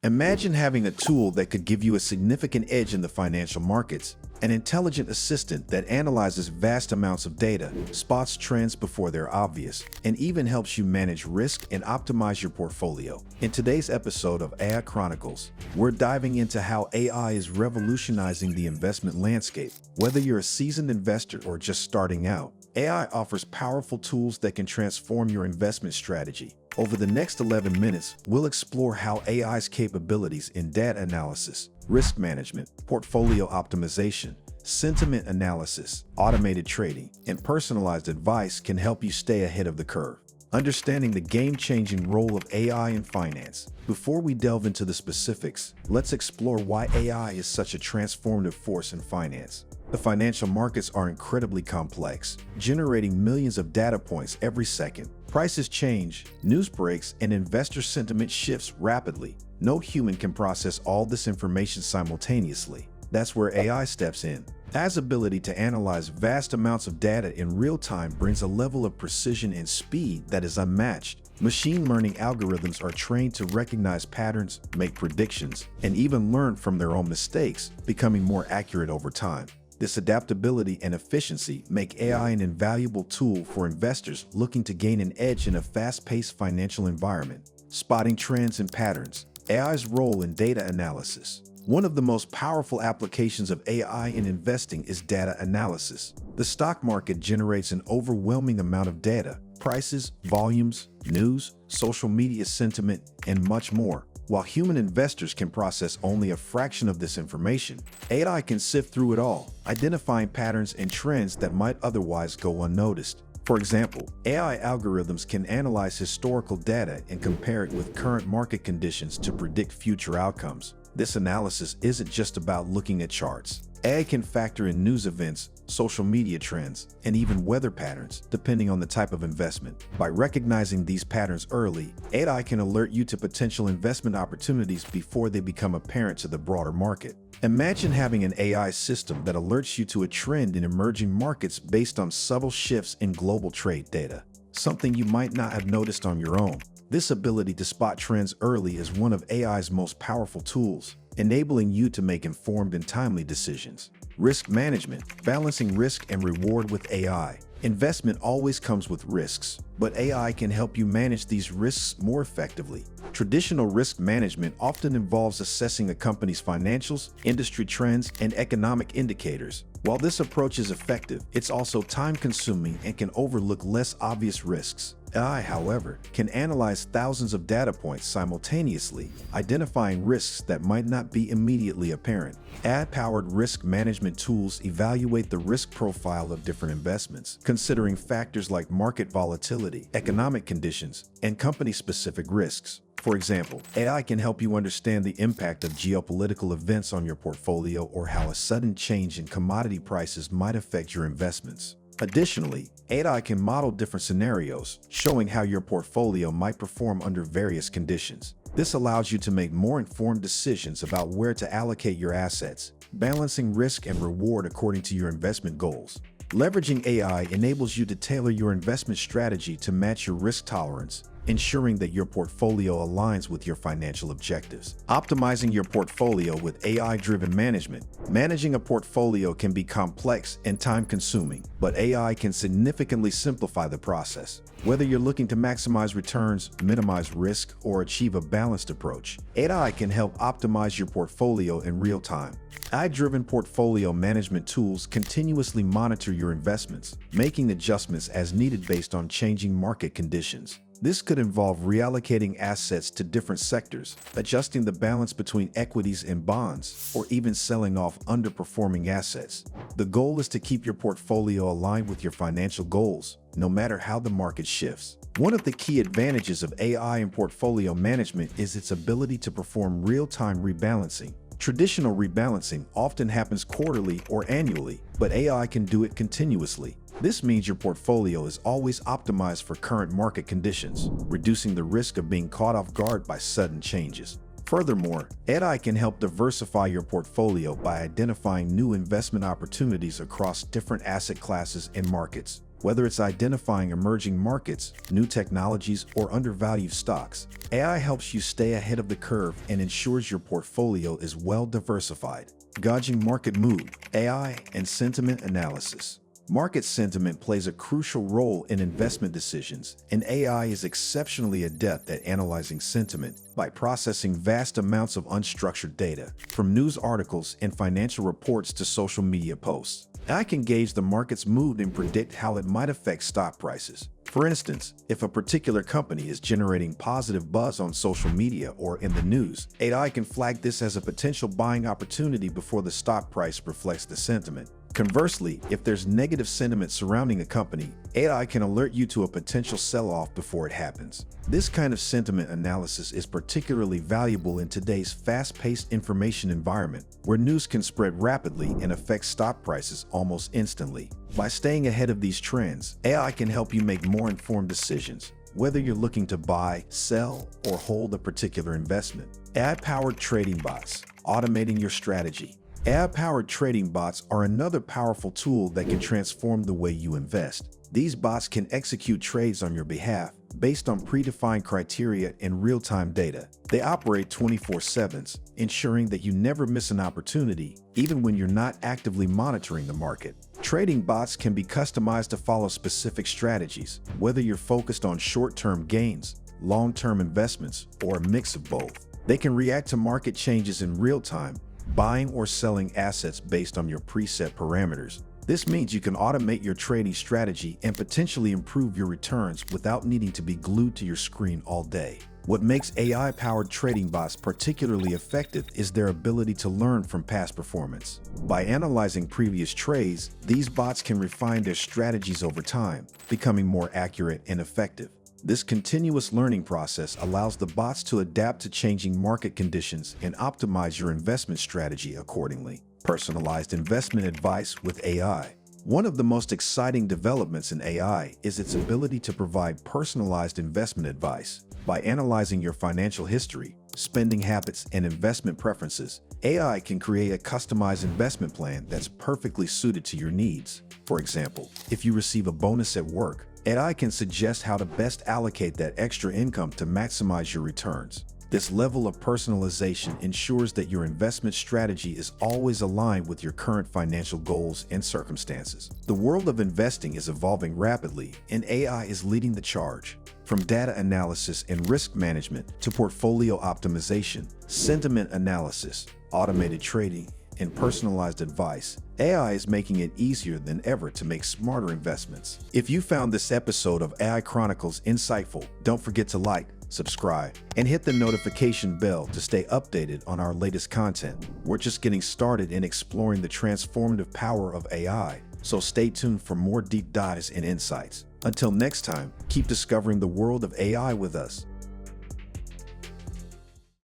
Imagine having a tool that could give you a significant edge in the financial markets, an intelligent assistant that analyzes vast amounts of data, spots trends before they're obvious, and even helps you manage risk and optimize your portfolio. In today's episode of AI Chronicles, we're diving into how AI is revolutionizing the investment landscape. Whether you're a seasoned investor or just starting out, AI offers powerful tools that can transform your investment strategy. Over the next 11 minutes, we'll explore how AI's capabilities in data analysis, risk management, portfolio optimization, sentiment analysis, automated trading, and personalized advice can help you stay ahead of the curve. Understanding the game-changing role of AI in finance. Before we delve into the specifics, let's explore why AI is such a transformative force in finance. The financial markets are incredibly complex, generating millions of data points every second. Prices change, news breaks, and investor sentiment shifts rapidly. No human can process all this information simultaneously. That's where AI steps in. AI's ability to analyze vast amounts of data in real time brings a level of precision and speed that is unmatched. Machine learning algorithms are trained to recognize patterns, make predictions, and even learn from their own mistakes, becoming more accurate over time. This adaptability and efficiency make AI an invaluable tool for investors looking to gain an edge in a fast-paced financial environment. Spotting trends and patterns. AI's role in data analysis. One of the most powerful applications of AI in investing is data analysis. The stock market generates an overwhelming amount of data: prices, volumes, news, social media sentiment, and much more. While human investors can process only a fraction of this information, AI can sift through it all, identifying patterns and trends that might otherwise go unnoticed. For example, AI algorithms can analyze historical data and compare it with current market conditions to predict future outcomes. This analysis isn't just about looking at charts. AI can factor in news events, social media trends, and even weather patterns, depending on the type of investment. By recognizing these patterns early, AI can alert you to potential investment opportunities before they become apparent to the broader market. Imagine having an AI system that alerts you to a trend in emerging markets based on subtle shifts in global trade data, something you might not have noticed on your own. This ability to spot trends early is one of AI's most powerful tools, enabling you to make informed and timely decisions. Risk management, balancing risk and reward with AI. Investment always comes with risks, but AI can help you manage these risks more effectively. Traditional risk management often involves assessing a company's financials, industry trends, and economic indicators. While this approach is effective, it's also time-consuming and can overlook less obvious risks. AI, however, can analyze thousands of data points simultaneously, identifying risks that might not be immediately apparent. AI-powered risk management tools evaluate the risk profile of different investments, considering factors like market volatility, economic conditions, and company-specific risks. For example, AI can help you understand the impact of geopolitical events on your portfolio or how a sudden change in commodity prices might affect your investments. Additionally, AI can model different scenarios, showing how your portfolio might perform under various conditions. This allows you to make more informed decisions about where to allocate your assets, balancing risk and reward according to your investment goals. Leveraging AI enables you to tailor your investment strategy to match your risk tolerance, ensuring that your portfolio aligns with your financial objectives. Optimizing your portfolio with AI-driven management. Managing a portfolio can be complex and time-consuming, but AI can significantly simplify the process. Whether you're looking to maximize returns, minimize risk, or achieve a balanced approach, AI can help optimize your portfolio in real time. AI-driven portfolio management tools continuously monitor your investments, making adjustments as needed based on changing market conditions. This could involve reallocating assets to different sectors, adjusting the balance between equities and bonds, or even selling off underperforming assets. The goal is to keep your portfolio aligned with your financial goals, no matter how the market shifts. One of the key advantages of AI in portfolio management is its ability to perform real-time rebalancing. Traditional rebalancing often happens quarterly or annually, but AI can do it continuously. This means your portfolio is always optimized for current market conditions, reducing the risk of being caught off guard by sudden changes. Furthermore, AI can help diversify your portfolio by identifying new investment opportunities across different asset classes and markets. Whether it's identifying emerging markets, new technologies, or undervalued stocks, AI helps you stay ahead of the curve and ensures your portfolio is well diversified. Gauging market mood, AI, and sentiment analysis. Market sentiment plays a crucial role in investment decisions, and AI is exceptionally adept at analyzing sentiment by processing vast amounts of unstructured data, from news articles and financial reports to social media posts. AI can gauge the market's mood and predict how it might affect stock prices. For instance, if a particular company is generating positive buzz on social media or in the news, AI can flag this as a potential buying opportunity before the stock price reflects the sentiment. Conversely, if there's negative sentiment surrounding a company, AI can alert you to a potential sell-off before it happens. This kind of sentiment analysis is particularly valuable in today's fast-paced information environment, where news can spread rapidly and affect stock prices almost instantly. By staying ahead of these trends, AI can help you make more informed decisions, whether you're looking to buy, sell, or hold a particular investment. AI-powered trading bots, automating your strategy. AI-powered trading bots are another powerful tool that can transform the way you invest. These bots can execute trades on your behalf based on predefined criteria and real-time data. They operate 24/7, ensuring that you never miss an opportunity, even when you're not actively monitoring the market. Trading bots can be customized to follow specific strategies, whether you're focused on short-term gains, long-term investments, or a mix of both. They can react to market changes in real time, buying or selling assets based on your preset parameters. This means you can automate your trading strategy and potentially improve your returns without needing to be glued to your screen all day. What makes AI-powered trading bots particularly effective is their ability to learn from past performance. By analyzing previous trades, these bots can refine their strategies over time, becoming more accurate and effective. This continuous learning process allows the bots to adapt to changing market conditions and optimize your investment strategy accordingly. Personalized investment advice with AI. One of the most exciting developments in AI is its ability to provide personalized investment advice. By analyzing your financial history, spending habits, and investment preferences, AI can create a customized investment plan that's perfectly suited to your needs. For example, if you receive a bonus at work, AI can suggest how to best allocate that extra income to maximize your returns. This level of personalization ensures that your investment strategy is always aligned with your current financial goals and circumstances. The world of investing is evolving rapidly, and AI is leading the charge. From data analysis and risk management to portfolio optimization, sentiment analysis, automated trading, and personalized advice, AI is making it easier than ever to make smarter investments. If you found this episode of AI Chronicles insightful, don't forget to like, subscribe, and hit the notification bell to stay updated on our latest content. We're just getting started in exploring the transformative power of AI, so stay tuned for more deep dives and insights. Until next time, keep discovering the world of AI with us.